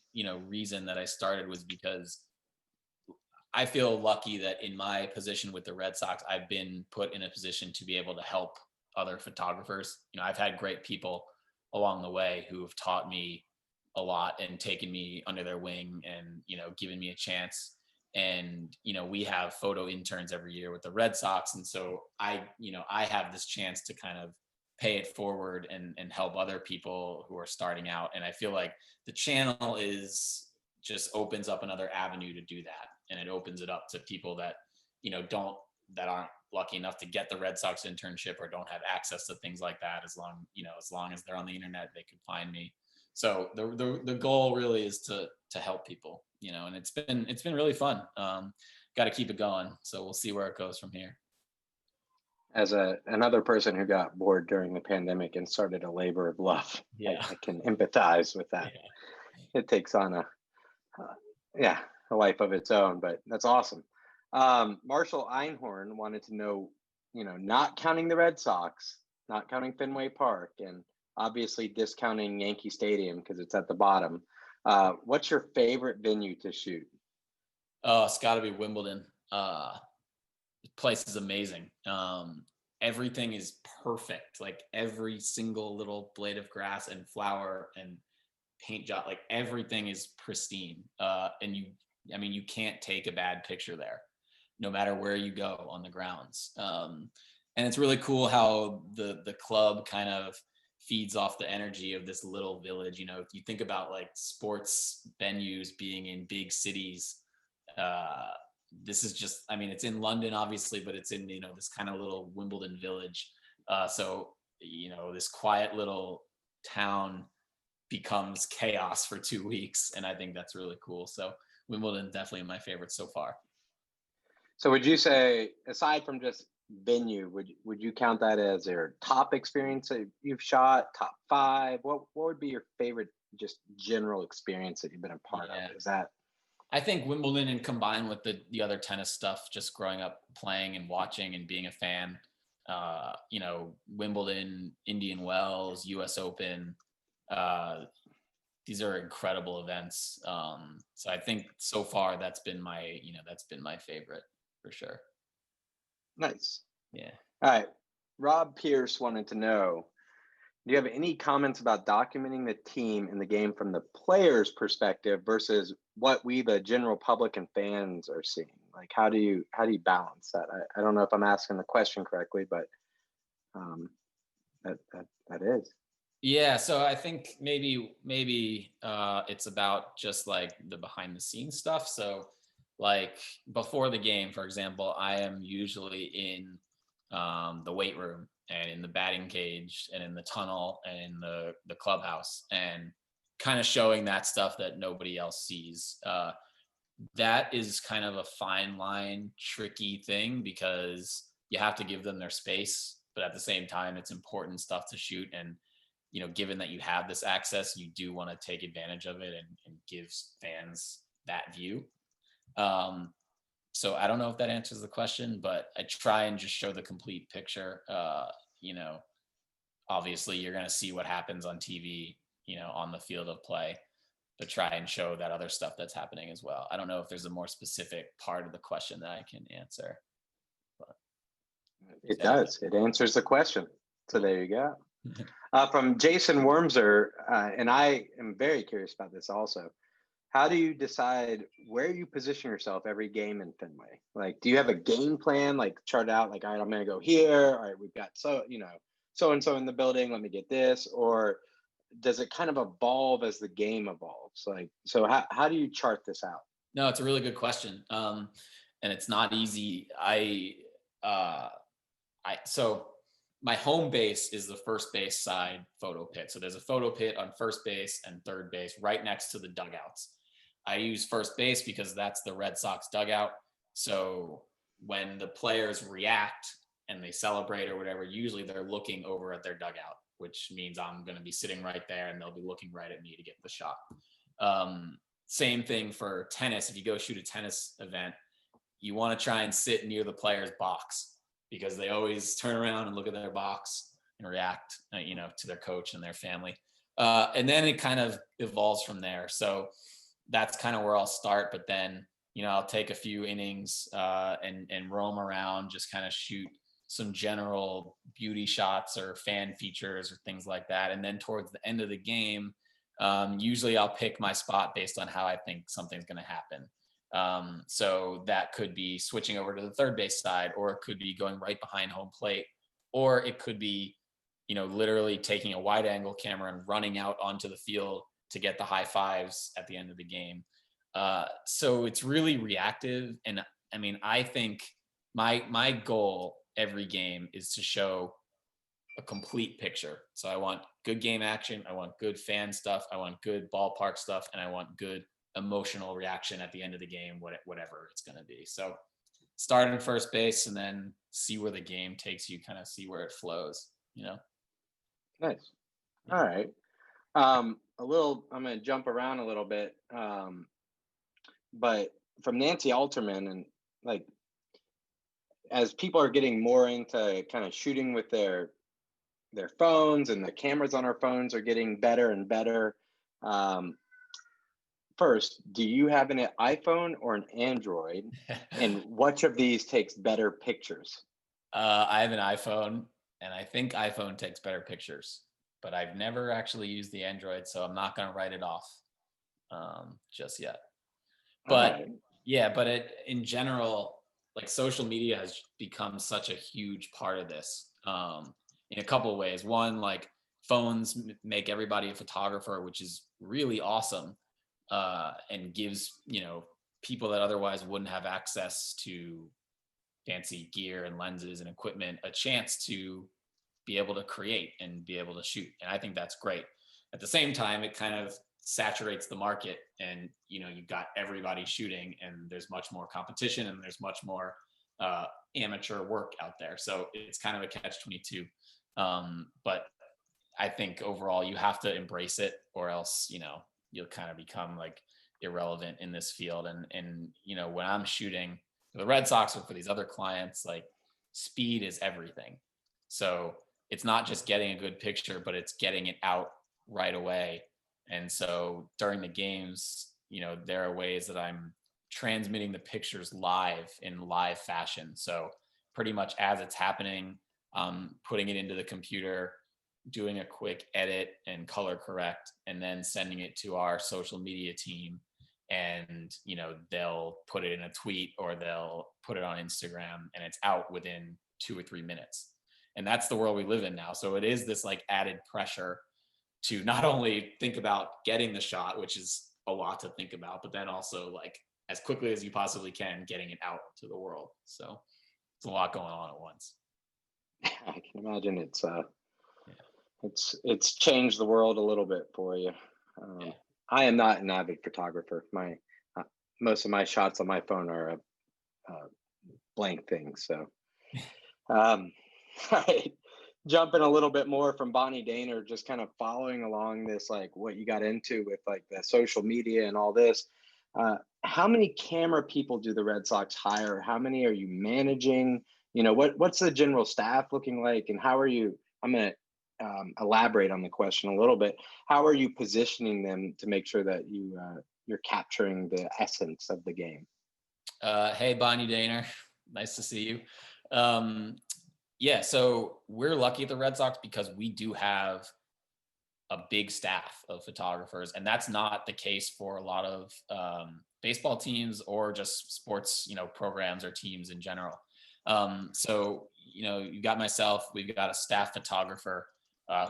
Speaker 2: reason that I started was because I feel lucky that in my position with the Red Sox, I've been put in a position to be able to help other photographers. I've had great people along the way who have taught me a lot and taken me under their wing and, given me a chance. And, we have photo interns every year with the Red Sox. And so I have this chance to kind of pay it forward and help other people who are starting out. And I feel like the channel just opens up another avenue to do that, and it opens it up to people that aren't lucky enough to get the Red Sox internship or don't have access to things like that. As long as they're on the internet, they can find me. So the goal really is to help people, and it's been really fun. Got to keep it going, so we'll see where it goes from here.
Speaker 1: As another person who got bored during the pandemic and started a labor of love,
Speaker 2: Yeah.
Speaker 1: I can empathize with that. Yeah. It takes on a life of its own, but that's awesome. Marshall Einhorn wanted to know, not counting the Red Sox, not counting Fenway Park, and obviously discounting Yankee Stadium because it's at the bottom. What's your favorite venue to shoot?
Speaker 2: Oh, it's got to be Wimbledon. The place is amazing. Everything is perfect. Like every single little blade of grass and flower and paint job, like everything is pristine. And you can't take a bad picture there, no matter where you go on the grounds. And it's really cool how the club kind of feeds off the energy of this little village. If you think about like sports venues being in big cities, this is just, it's in London, obviously, but it's in, this kind of little Wimbledon village. So, this quiet little town becomes chaos for 2 weeks. And I think that's really cool. So Wimbledon, definitely my favorite so far.
Speaker 1: So would you say, aside from just venue, would you count that as your top experience that you've shot, top 5? What would be your favorite just general experience that you've been a part of? Is that?
Speaker 2: I think Wimbledon, and combined with the other tennis stuff, just growing up playing and watching and being a fan, Wimbledon, Indian Wells, US Open, these are incredible events. So I think so far that's been my favorite for sure.
Speaker 1: Nice.
Speaker 2: Yeah.
Speaker 1: All right. Rob Pierce wanted to know, do you have any comments about documenting the team in the game from the player's perspective versus what we, the general public and fans, are seeing? Like, how do you balance that? I don't know if I'm asking the question correctly, but that is.
Speaker 2: Yeah, so I think maybe it's about just like the behind the scenes stuff. So like before the game, for example, I am usually in the weight room and in the batting cage and in the tunnel and in the clubhouse, and kind of showing that stuff that nobody else sees. That is kind of a fine line, tricky thing, because you have to give them their space, but at the same time, it's important stuff to shoot. And given that you have this access, you do want to take advantage of it and give fans that view. So I don't know if that answers the question, but I try and just show the complete picture. Obviously you're going to see what happens on TV, on the field of play, but try and show that other stuff that's happening as well. I don't know if there's a more specific part of the question that I can answer. But
Speaker 1: it does. It answers the question. So there you go. From Jason Wormser, and I am very curious about this also. How do you decide where you position yourself every game in Fenway? Like, do you have a game plan, like chart out, like, all right, I'm going to go here. All right, we've got so-and-so in the building. Let me get this. Or does it kind of evolve as the game evolves? Like, so how do you chart this out?
Speaker 2: No, it's a really good question. And it's not easy. So my home base is the first base side photo pit. So there's a photo pit on first base and third base right next to the dugouts. I use first base because that's the Red Sox dugout. So when the players react and they celebrate or whatever, usually they're looking over at their dugout which means I'm going to be sitting right there and they'll be looking right at me to get the shot. Same thing for tennis. If you go shoot a tennis event, you want to try and sit near the player's box because they always turn around and look at their box and react, to their coach and their family. And then it kind of evolves from there. So that's kind of where I'll start. But then, I'll take a few innings and roam around, just kind of shoot some general beauty shots or fan features or things like that. And then towards the end of the game, usually I'll pick my spot based on how I think something's going to happen. So that could be switching over to the third base side, or it could be going right behind home plate, or it could be, literally taking a wide angle camera and running out onto the field to get the high fives at the end of the game. So it's really reactive. And I mean, I think my goal every game is to show a complete picture. So I want good game action. I want good fan stuff. I want good ballpark stuff. And I want good emotional reaction at the end of the game, whatever it's going to be. So start in first base and then see where the game takes you, kind of see where it flows,
Speaker 1: Nice. All right. I'm going to jump around a little bit. But from Nancy Alterman, and like, as people are getting more into kind of shooting with their phones, and the cameras on our phones are getting better and better. First, do you have an iPhone or an Android? And which of these takes better pictures?
Speaker 2: I have an iPhone, and I think iPhone takes better pictures, but I've never actually used the Android, so I'm not going to write it off just yet. But
Speaker 1: right.
Speaker 2: Yeah, but in general, like social media has become such a huge part of this in a couple of ways. One, like phones make everybody a photographer, which is really awesome, and gives, people that otherwise wouldn't have access to fancy gear and lenses and equipment a chance to be able to create and be able to shoot. And I think that's great. At the same time, it kind of saturates the market, and you've got everybody shooting, and there's much more competition, and there's much more amateur work out there. So it's kind of a catch-22. But I think overall you have to embrace it, or else you'll kind of become like irrelevant in this field. And when I'm shooting for the Red Sox or for these other clients, like speed is everything. So it's not just getting a good picture, but it's getting it out right away. And so during the games, there are ways that I'm transmitting the pictures live in live fashion. So pretty much as it's happening, putting it into the computer, doing a quick edit and color correct, and then sending it to our social media team. And, they'll put it in a tweet, or they'll put it on Instagram, and it's out within 2 or 3 minutes. And that's the world we live in now. So it is this like added pressure to not only think about getting the shot, which is a lot to think about, but then also like as quickly as you possibly can, getting it out to the world. So it's a lot going on at once.
Speaker 1: I can imagine it's changed the world a little bit for you. I am not an avid photographer. Most of my shots on my phone are a blank thing. So, right. Jumping a little bit more from Bonnie Daner, just kind of following along this, like what you got into with like the social media and all this. How many camera people do the Red Sox hire? How many are you managing? What's the general staff looking like, and how are you? I'm going to elaborate on the question a little bit. How are you positioning them to make sure that you're capturing the essence of the game?
Speaker 2: Hey, Bonnie Daner, nice to see you. Yeah, so we're lucky at the Red Sox because we do have a big staff of photographers, and that's not the case for a lot of baseball teams or just sports, programs or teams in general. So, you got myself, we've got a staff photographer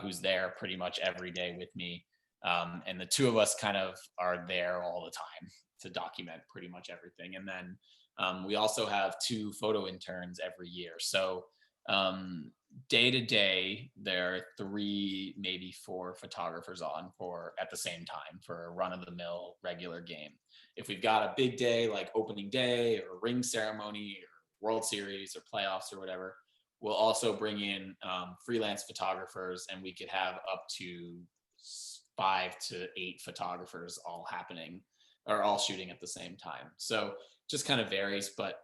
Speaker 2: who's there pretty much every day with me. And the two of us kind of are there all the time to document pretty much everything. And then we also have 2 photo interns every year. So day to day, there are 3, maybe 4 photographers on at the same time for a run-of-the-mill regular game. If we've got a big day like opening day or ring ceremony or World Series or playoffs or whatever, we'll also bring in freelance photographers, and we could have up to 5 to 8 photographers all happening or all shooting at the same time. So just kind of varies, but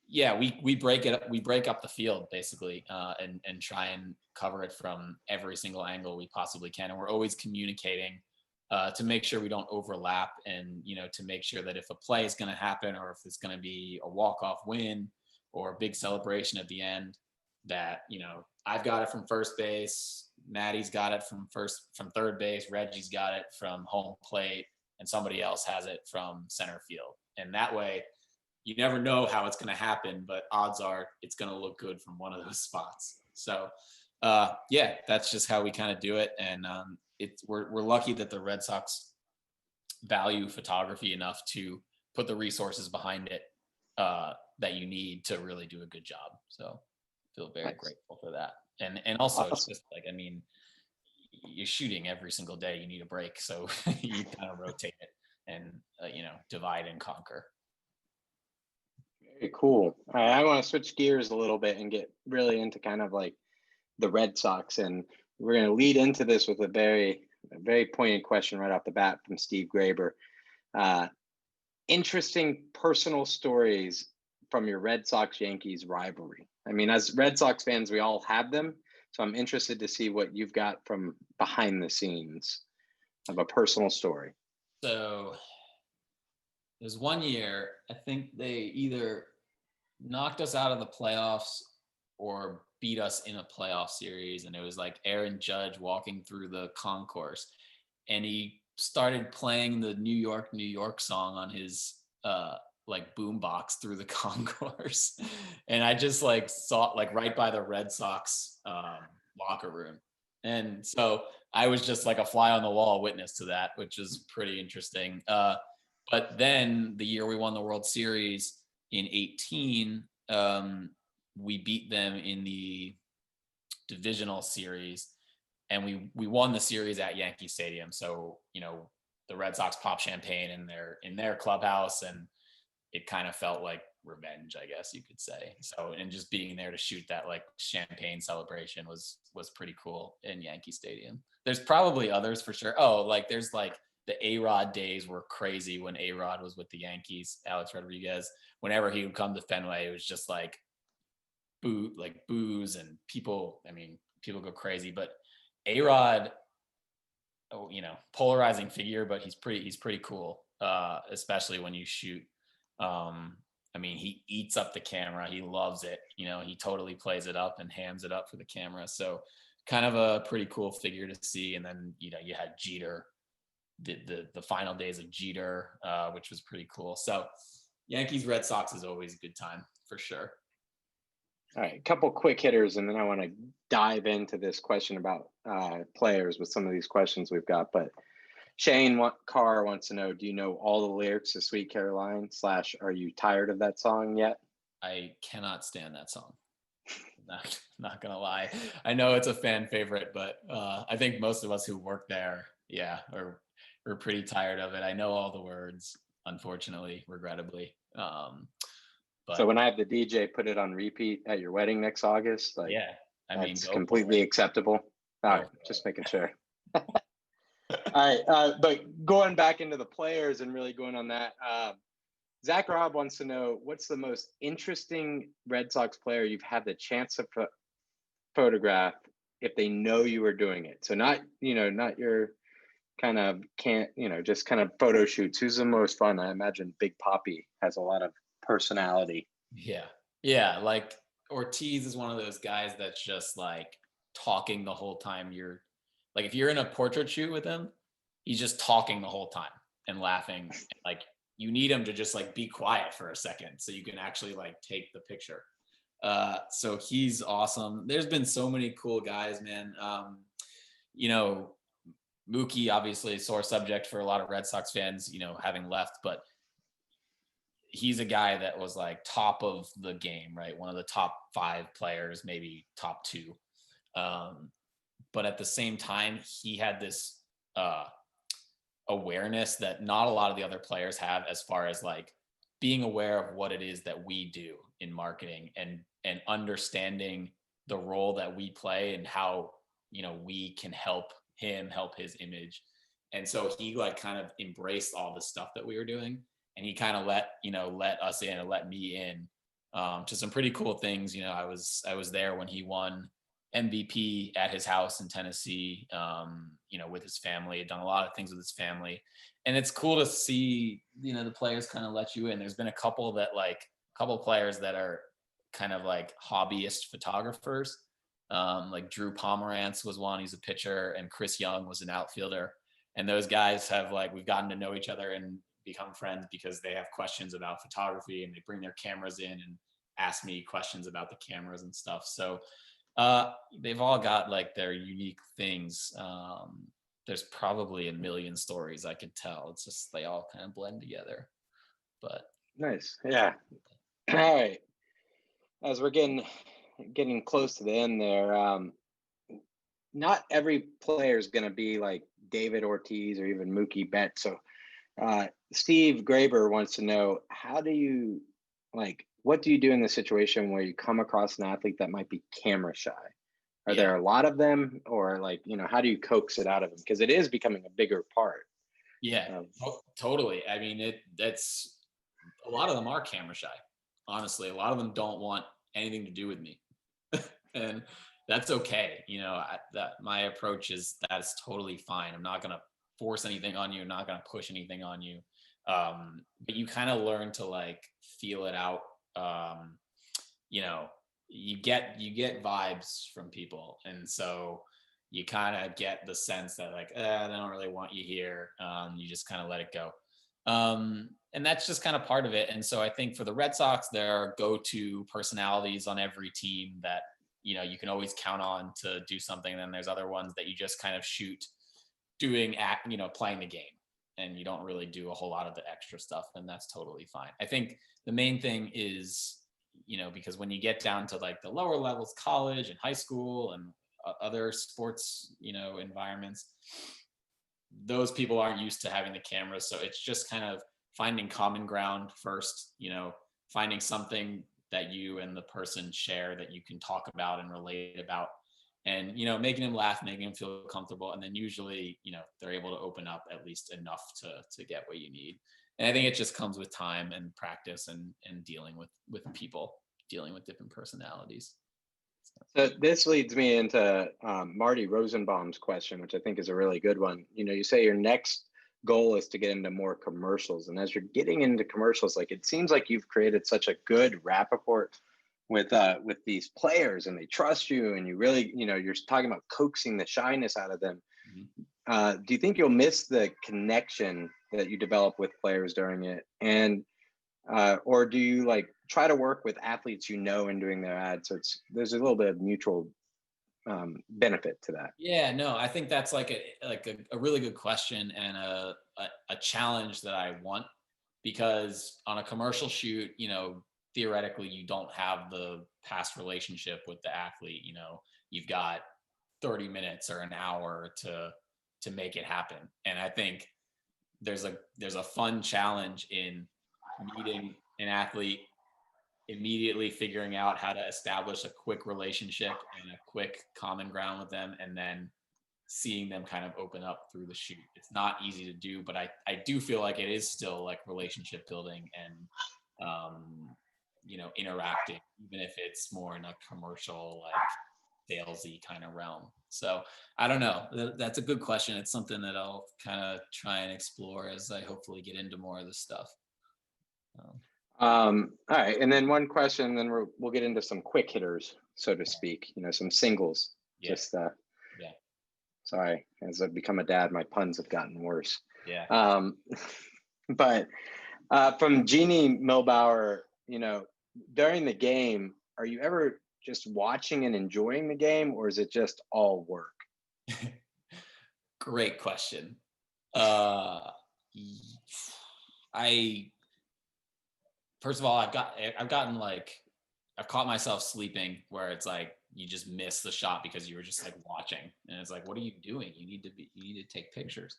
Speaker 2: yeah, we break it up, we break up the field basically, and try and cover it from every single angle we possibly can, and we're always communicating to make sure we don't overlap, and to make sure that if a play is going to happen, or if it's going to be a walk-off win or a big celebration at the end, that I've got it from first base, Maddie's got it from third base, Reggie's got it from home plate, and somebody else has it from center field. And that way, you never know how it's going to happen, but odds are it's going to look good from one of those spots. So, yeah, that's just how we kind of do it. And we're lucky that the Red Sox value photography enough to put the resources behind it that you need to really do a good job. So, I feel very grateful for that. And also, it's just like, I mean, you're shooting every single day. You need a break, so you kind of rotate it and divide and conquer.
Speaker 1: Very cool. All right, I want to switch gears a little bit and get really into kind of like the Red Sox, and we're going to lead into this with a very poignant question right off the bat from Steve Graber. Interesting personal stories from your Red Sox Yankees rivalry. I mean, as Red Sox fans, we all have them. So I'm interested to see what you've got from behind the scenes of a personal story.
Speaker 2: So there's one year, I think they either knocked us out of the playoffs or beat us in a playoff series. And it was like Aaron Judge walking through the concourse, and he started playing the New York song on his like boombox through the concourse. And I just like saw like right by the Red Sox locker room. And so I was just like a fly on the wall witness to that, which is pretty interesting. But then the year we won the World Series in 2018, we beat them in the divisional series, and we won the series at Yankee Stadium. So, the Red Sox pop champagne in their clubhouse, and it kind of felt like revenge, I guess you could say. So, and just being there to shoot that like champagne celebration was pretty cool in Yankee Stadium. There's probably others for sure. Oh, like there's like the A-Rod days were crazy when A-Rod was with the Yankees. Alex Rodriguez, whenever he would come to Fenway, it was just like booze and people. I mean, people go crazy. But A-Rod, polarizing figure, but he's pretty cool, especially when you shoot. I mean, he eats up the camera. He loves it. He totally plays it up and hams it up for the camera. So kind of a pretty cool figure to see. And then, you had Jeter, the final days of Jeter, which was pretty cool. So Yankees Red Sox is always a good time for sure.
Speaker 1: All right, a couple quick hitters, and then I want to dive into this question about players with some of these questions we've got. But Shane Carr wants to know, do you know all the lyrics to Sweet Caroline / are you tired of that song yet?
Speaker 2: I cannot stand that song. Not gonna lie. I know it's a fan favorite, but I think most of us who work there, we're pretty tired of it. I know all the words, unfortunately, regrettably. But
Speaker 1: so when I have the DJ put it on repeat at your wedding next August, like,
Speaker 2: yeah, I mean,
Speaker 1: that's completely acceptable. All right, just making sure. All right, but going back into the players and really going on that, Zach Robb wants to know, what's the most interesting Red Sox player you've had the chance to photograph if they know you were doing it? So not your kind of just kind of photo shoots. Who's the most fun? I imagine Big Papi has a lot of personality.
Speaker 2: Yeah, like Ortiz is one of those guys that's just like talking the whole time. You're like, if you're in a portrait shoot with him, he's just talking the whole time and laughing. Like, you need him to just like be quiet for a second so you can actually like take the picture. So he's awesome. There's been so many cool guys, man. Mookie, obviously a sore subject for a lot of Red Sox fans, having left, but he's a guy that was like top of the game, right? One of the top 5 players, maybe top 2. But at the same time, he had this awareness that not a lot of the other players have, as far as like being aware of what it is that we do in marketing, and understanding the role that we play and how, we can help him help his image. And so he like kind of embraced all the stuff that we were doing, and he kind of let us in and let me in, to some pretty cool things. I was there when he won MVP at his house in Tennessee, with his family. Had done a lot of things with his family, and it's cool to see, the players kind of let you in. There's been a couple players that are kind of like hobbyist photographers. Like Drew Pomerantz was one. He's a pitcher, and Chris Young was an outfielder. And those guys have we've gotten to know each other and become friends because they have questions about photography, and they bring their cameras in and ask me questions about the cameras and stuff. So they've all got like their unique things. There's probably a million stories I could tell. It's just they all kind of blend together. But
Speaker 1: nice. Yeah. All right. As we're getting close to the end there, not every player is going to be like David Ortiz or even Mookie Betts. So Steve Graber wants to know, what do you do in the situation where you come across an athlete that might be camera shy? Are there a lot of them, or how do you coax it out of them? Because it is becoming a bigger part.
Speaker 2: Yeah, totally. I mean, that's a lot of them are camera shy. Honestly, a lot of them don't want anything to do with me, and that's okay. My approach is that's totally fine. I'm not gonna force anything on you. I'm not gonna push anything on you. But you kind of learn to feel it out. You get vibes from people, and so you kind of get the sense that they don't really want you here. You just kind of let it go. And that's just kind of part of it. And so I think for the Red Sox, there are go-to personalities on every team that you can always count on to do something. And then there's other ones that you just kind of shoot playing the game, and you don't really do a whole lot of the extra stuff, and that's totally fine. I think the main thing is, because when you get down to the lower levels, college and high school and other sports, environments, those people aren't used to having the cameras. So it's just kind of finding common ground first, finding something that you and the person share that you can talk about and relate about, and making them laugh, making them feel comfortable, and then usually they're able to open up at least enough to get what you need. And I think it just comes with time and practice and dealing with people, dealing with different personalities.
Speaker 1: So this leads me into Marty Rosenbaum's question, which I think is a really good one. You say your next goal is to get into more commercials, and as you're getting into commercials, it seems like you've created such a good rapport with these players, and they trust you, and you really, you're talking about coaxing the shyness out of them. Mm-hmm. Do you think you'll miss the connection that you develop with players during it, and or do you try to work with athletes in doing their ads, so there's a little bit of mutual benefit to that?
Speaker 2: Yeah, no, I think that's a really good question, and a challenge that I want, because on a commercial shoot, theoretically you don't have the past relationship with the athlete. You've got 30 minutes or an hour to make it happen. And I think there's a fun challenge in meeting an athlete, immediately figuring out how to establish a quick relationship and a quick common ground with them, and then seeing them kind of open up through the shoot. It's not easy to do, but I do feel like it is still relationship building and interacting, even if it's more in a commercial salesy kind of realm. So I don't know. That's a good question. It's something that I'll kind of try and explore as I hopefully get into more of this stuff.
Speaker 1: All right, and then one question, then we'll get into some quick hitters, so to speak. Some singles.
Speaker 2: Yeah.
Speaker 1: Just sorry, as I've become a dad, my puns have gotten worse.
Speaker 2: Yeah.
Speaker 1: But from Jeannie Milbauer, during the game, are you ever just watching and enjoying the game, or is it just all work?
Speaker 2: Great question. First of all, I've caught myself sleeping where it's you just miss the shot because you were just watching, and it's what are you doing? You need to take pictures.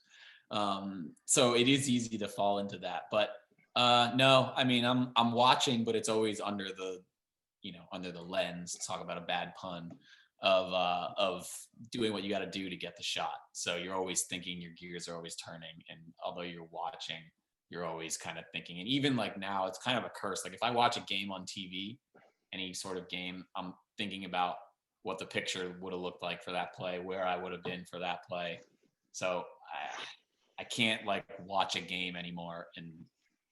Speaker 2: So it is easy to fall into that, but No, I mean, I'm watching, but it's always under the, under the lens, talk about a bad pun, of doing what you got to do to get the shot. So you're always thinking, your gears are always turning, and although you're watching, you're always kind of thinking. And even like now, it's kind of a curse. Like if I watch a game on TV, any sort of game, I'm thinking about what the picture would have looked like for that play, where I would have been for that play. So I can't like watch a game anymore and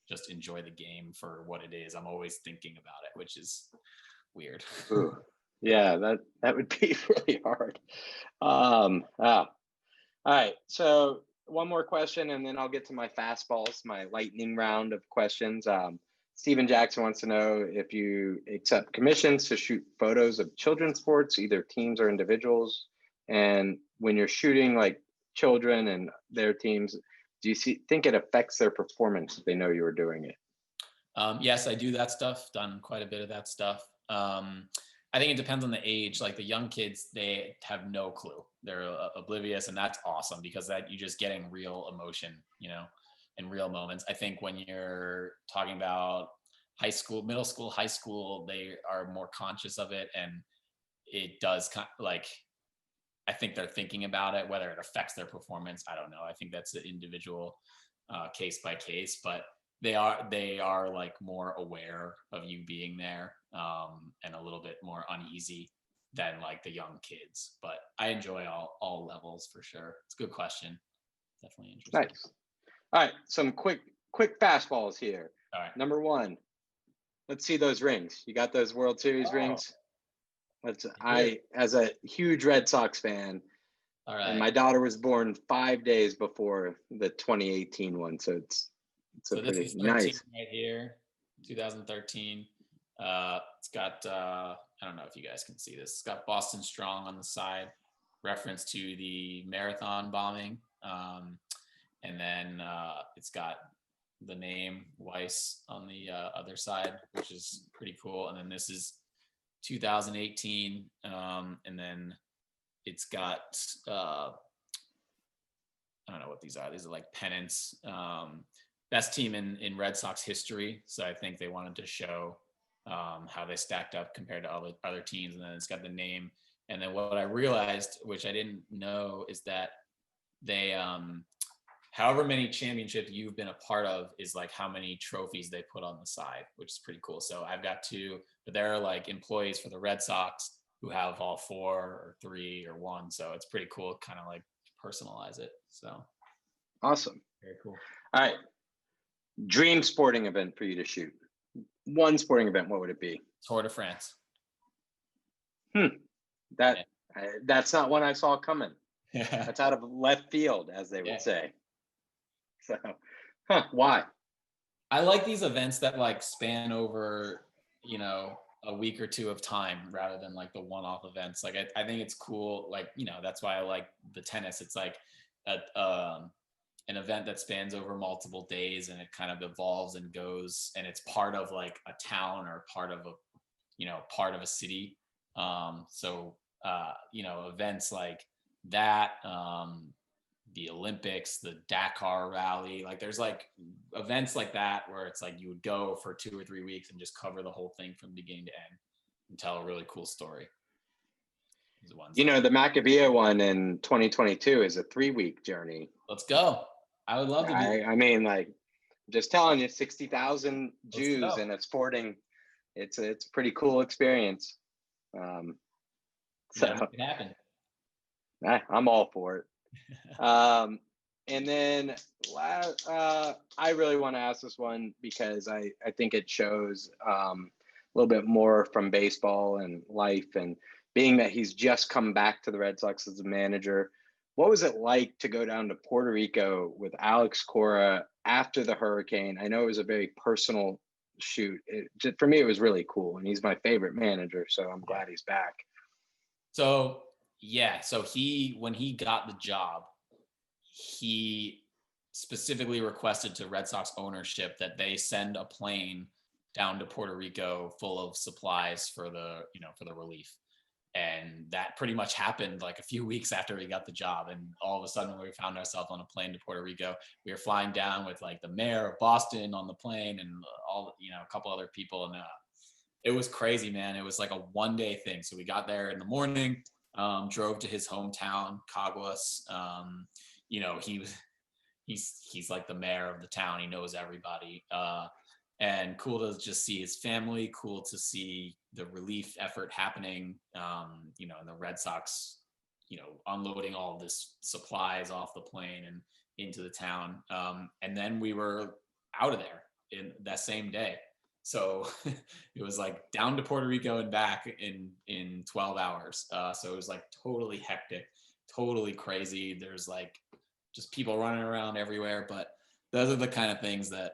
Speaker 2: just enjoy the game for what it is. I'm always thinking about it, which is weird.
Speaker 1: Ooh, yeah, that would be really hard. All right. So one more question, and then I'll get to my fastballs, my lightning round of questions. Steven Jackson wants to know if you accept commissions to shoot photos of children's sports, either teams or individuals. And when you're shooting like children and their teams, do you think it affects their performance if they know you were doing it?
Speaker 2: Yes, I do that stuff. Done quite a bit of that stuff. I think it depends on the age. Like the young kids, they have no clue. They're oblivious, and that's awesome because that you're just getting real emotion, in real moments. I think when you're talking about high school, middle school, high school, they are more conscious of it, and it does like, I think they're thinking about it. Whether it affects their performance, I don't know. I think that's an individual, case by case, but they are like more aware of you being there, and a little bit more uneasy than like the young kids. But I enjoy all levels for sure. It's a good question. Definitely interesting.
Speaker 1: Nice. All right, some quick fastballs here.
Speaker 2: All right.
Speaker 1: Number one, let's see those rings. You got those World Series
Speaker 2: Oh,
Speaker 1: rings? As a huge Red Sox fan,
Speaker 2: all right.
Speaker 1: and my daughter was born 5 days before the 2018 one, so it's
Speaker 2: So
Speaker 1: a
Speaker 2: this
Speaker 1: pretty
Speaker 2: is 13
Speaker 1: nice.
Speaker 2: right here, 2013. It's got I don't know if you guys can see this. It's got Boston Strong on the side, reference to the marathon bombing, and then it's got the name Weiss on the other side, which is pretty cool. And then this is 2018, and then it's got I don't know what these are. These are like pennants. Best team in Red Sox history. So I think they wanted to show how they stacked up compared to other teams. And then it's got the name. And then what I realized, which I didn't know, is that they, however many championships you've been a part of, is like how many trophies they put on the side, which is pretty cool. So I've got two, but there are like employees for the Red Sox who have all four or three or one. So it's pretty cool, kind of like personalize it. So
Speaker 1: Awesome.
Speaker 2: very cool.
Speaker 1: All right. Dream sporting event for you to shoot. One sporting event, what would it be?
Speaker 2: Tour de France.
Speaker 1: That's not one I saw coming.
Speaker 2: Yeah.
Speaker 1: That's out of left field, as they would say. So, why?
Speaker 2: I like these events that like span over, a week or two of time rather than like the one-off events. Like I think it's cool. Like, that's why I like the tennis. It's like an event that spans over multiple days, and it kind of evolves and goes, and it's part of like a town or part of a city. Events like that, the Olympics, the Dakar rally, like there's like events like that where it's like you would go for 2 or 3 weeks and just cover the whole thing from beginning to end and tell a really cool story.
Speaker 1: The Maccabiah one in 2022 is a 3-week journey.
Speaker 2: Let's go. I would love to be.
Speaker 1: I mean, like, just telling you, 60,000 Jews in a sporting, it's a pretty cool experience. So
Speaker 2: it can happen.
Speaker 1: I'm all for it. And then I really want to ask this one because I think it shows a little bit more from baseball and life, and being that he's just come back to the Red Sox as a manager. What was it like to go down to Puerto Rico with Alex Cora after the hurricane? I know it was a very personal shoot. For me, it was really cool, and he's my favorite manager, so I'm glad he's back.
Speaker 2: So when he got the job, he specifically requested to Red Sox ownership that they send a plane down to Puerto Rico full of supplies for the relief. And that pretty much happened like a few weeks after we got the job. And all of a sudden, when we found ourselves on a plane to Puerto Rico, we were flying down with like the mayor of Boston on the plane and all, a couple other people. And it was crazy, man. It was like a 1 day thing. So we got there in the morning, drove to his hometown, Caguas. He was, he's like the mayor of the town. He knows everybody. And cool to just see his family, cool to see the relief effort happening, and the Red Sox, unloading all this supplies off the plane and into the town. And then we were out of there in that same day. So it was like down to Puerto Rico and back in 12 hours. So it was like totally hectic, totally crazy. There's like just people running around everywhere. But those are the kind of things that,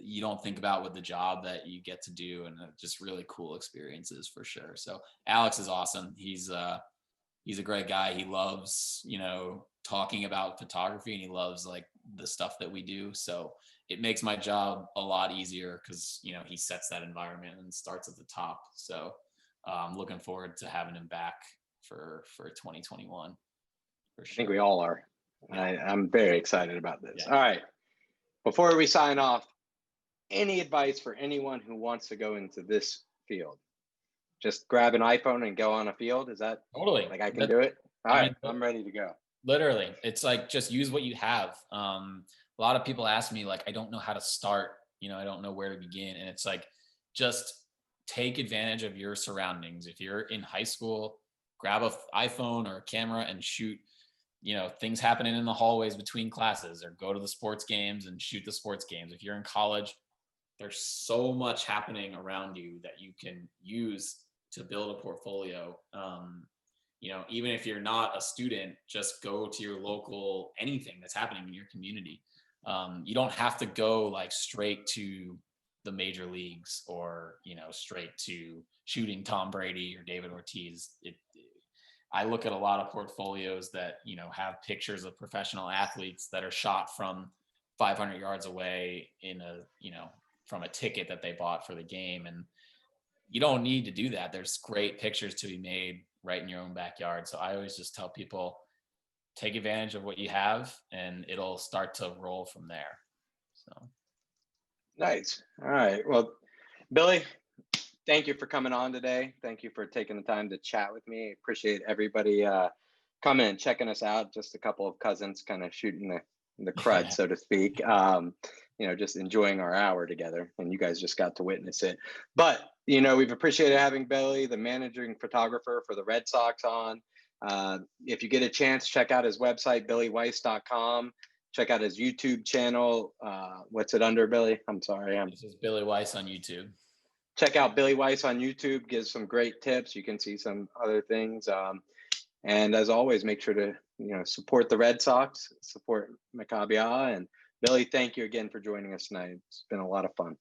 Speaker 2: you don't think about with the job that you get to do, and just really cool experiences for sure. So Alex is awesome. He's a great guy. He loves, talking about photography, and he loves like the stuff that we do. So it makes my job a lot easier because, he sets that environment and starts at the top. So I'm looking forward to having him back for 2021 for sure.
Speaker 1: I think we all are.
Speaker 2: Yeah.
Speaker 1: I'm very excited about this.
Speaker 2: Yeah.
Speaker 1: All right. Before we sign off, any advice for anyone who wants to go into this field? Just grab an iPhone and go on a field? Is that
Speaker 2: Totally
Speaker 1: like I can do it? All right,
Speaker 2: mean,
Speaker 1: I'm ready to go.
Speaker 2: Literally, it's like just use what you have. A lot of people ask me like, I don't know how to start. I don't know where to begin, and it's like just take advantage of your surroundings. If you're in high school, grab an iPhone or a camera and shoot. Things happening in the hallways between classes, or go to the sports games and shoot the sports games. If you're in college, there's so much happening around you that you can use to build a portfolio. Even if you're not a student, just go to your local, anything that's happening in your community. You don't have to go like straight to the major leagues or, straight to shooting Tom Brady or David Ortiz. I look at a lot of portfolios that, have pictures of professional athletes that are shot from 500 yards away from a ticket that they bought for the game. And you don't need to do that. There's great pictures to be made right in your own backyard. So I always just tell people, take advantage of what you have and it'll start to roll from there. So.
Speaker 1: Nice. All right. Well, Billy, thank you for coming on today. Thank you for taking the time to chat with me. Appreciate everybody coming and checking us out. Just a couple of cousins kind of shooting the crud, so to speak. Just enjoying our hour together, and you guys just got to witness it. But, we've appreciated having Billy, the managing photographer for the Red Sox, on. If you get a chance, check out his website, billieweiss.com. Check out his YouTube channel. What's it under, Billy? I'm sorry.
Speaker 2: This is Billie Weiss on YouTube.
Speaker 1: Check out Billie Weiss on YouTube. Gives some great tips. You can see some other things. And as always, make sure to support the Red Sox, support Maccabi. And Billy, thank you again for joining us tonight. It's been a lot of fun.